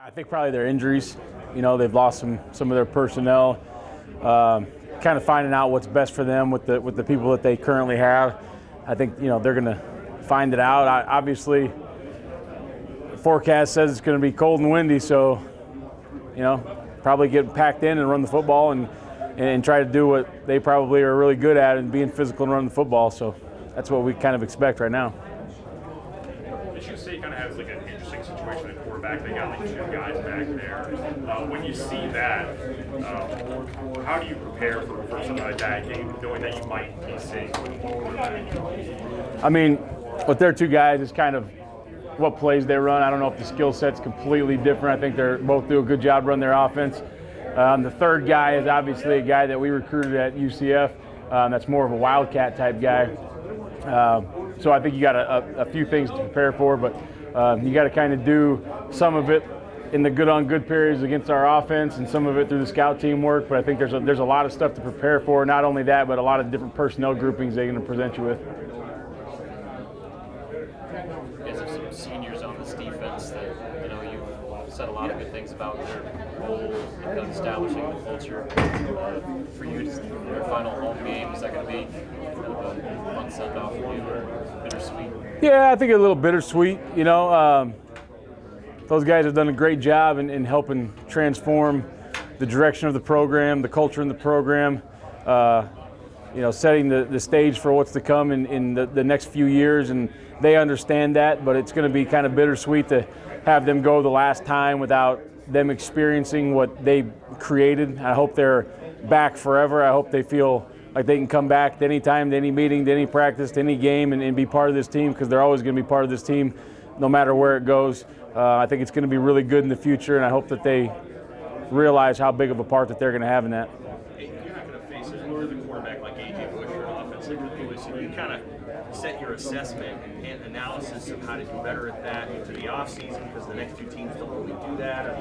I think probably their injuries. You know, they've lost some of their personnel. Kind of finding out what's best for them with the people that they currently have. I think they're going to find it out. Obviously, the forecast says it's going to be cold and windy, so probably get packed in and run the football and try to do what they probably are really good at and being physical and running the football. So that's what we kind of expect right now. Michigan State kind of has like an interesting situation at quarterback. They got like two guys back there. When you see that, how do you prepare for something like that game, knowing that you might be seeing quarterback? I mean, with their two guys, it's kind of what plays they run. I don't know if the skill set's completely different. I think they're both do a good job running their offense. The third guy is obviously a guy that we recruited at UCF. That's more of a wildcat type guy. So I think you got a few things to prepare for, but you got to kind of do some of it in the good-on-good periods against our offense and some of it through the scout team work. But I think there's a lot of stuff to prepare for. Not only that, but a lot of different personnel groupings they're going to present you with. You guys have some seniors on this defense that you've said a lot of good things about their role in kind of establishing the culture. For you, their final home game, is that going to be kind of a fun send-off for you or bittersweet? Yeah, I think a little bittersweet. Those guys have done a great job in helping transform the direction of the program, the culture in the program. Setting the stage for what's to come in the next few years, and they understand that, but it's going to be kind of bittersweet to have them go the last time without them experiencing what they created. I hope they're back forever. I hope they feel like they can come back to any time, to any meeting, to any practice, to any game, and be part of this team, because they're always going to be part of this team no matter where it goes. I think it's going to be really good in the future, and I hope that they realize how big of a part that they're going to have in that. You're not going to face a quarterback like A.J. Bush or an offensive coordinator, so you kind of set your assessment and analysis of how to do better at that into the offseason, because the next two teams don't really do that,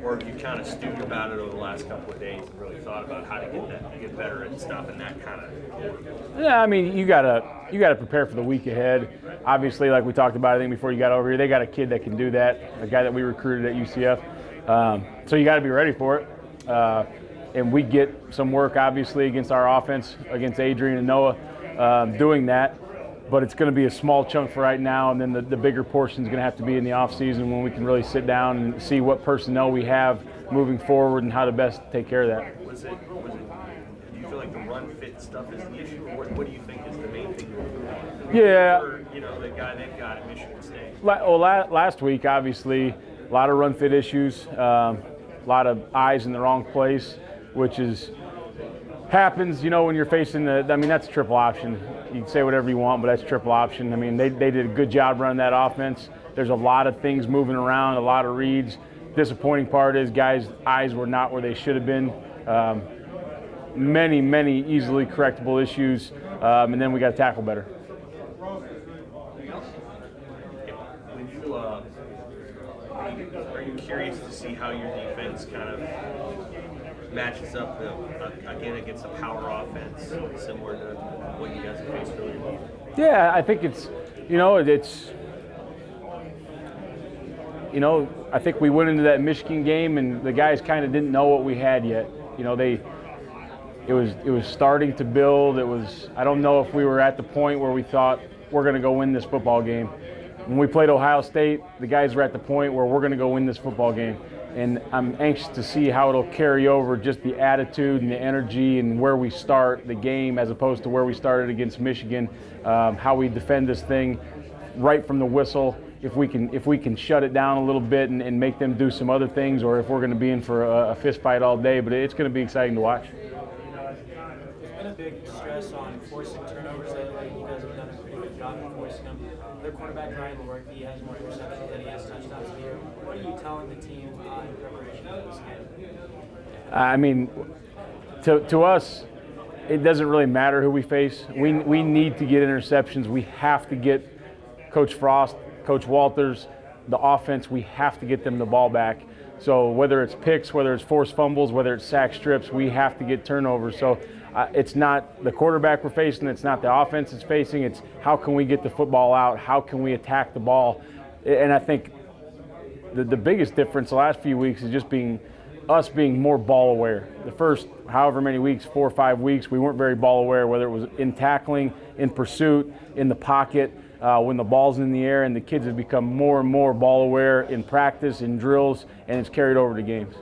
or have you kind of stewed about it over the last couple of days and really thought about how to get better at stuff and that kind of? Yeah, I mean, you gotta prepare for the week ahead. Obviously, like we talked about, I think before you got over here, they got a kid that can do that, a guy that we recruited at UCF. So you got to be ready for it. And we get some work, obviously, against our offense, against Adrian and Noah, doing that. But it's going to be a small chunk for right now, and then the bigger portion is going to have to be in the offseason when we can really sit down and see what personnel we have moving forward and how to best take care of that. Do you feel like the run fit stuff is the issue, or what do you think is the main thing? Yeah. For, the guy they've got at Michigan State. Well, last week, obviously, a lot of run fit issues, a lot of eyes in the wrong place, which happens, when you're facing that's triple option. You can say whatever you want, but that's triple option. I mean, they did a good job running that offense. There's a lot of things moving around, a lot of reads. Disappointing part is guys' eyes were not where they should have been. Many easily correctable issues, and then we got to tackle better. Are you curious to see how your defense kind of matches up again against a power offense similar to what you guys have faced earlier? Yeah, I think I think we went into that Michigan game and the guys kind of didn't know what we had yet. It was starting to build. I don't know if we were at the point where we thought we're going to go win this football game. When we played Ohio State, the guys were at the point where we're going to go win this football game. And I'm anxious to see how it'll carry over, just the attitude and the energy and where we start the game as opposed to where we started against Michigan, how we defend this thing right from the whistle. If we can shut it down a little bit and make them do some other things, or if we're going to be in for a fist fight all day. But it's going to be exciting to watch. There's been a big stress on forcing turnovers lately. You guys have done a pretty good job of forcing them. Their quarterback, Ryan Lork, he has more interceptions than he has touchdowns here. What are you telling the team in preparation for this game? I mean, to us, it doesn't really matter who we face. We need to get interceptions. We have to get Coach Frost, Coach Walters, the offense, we have to get them the ball back. So whether it's picks, whether it's forced fumbles, whether it's sack strips, we have to get turnovers. So it's not the quarterback we're facing, it's not the offense it's facing, it's how can we get the football out, how can we attack the ball. And I think the biggest difference the last few weeks is just us being more ball aware. The first however many weeks, 4 or 5 weeks, we weren't very ball aware, whether it was in tackling, in pursuit, in the pocket, when the ball's in the air, and the kids have become more and more ball aware in practice, in drills, and it's carried over to games.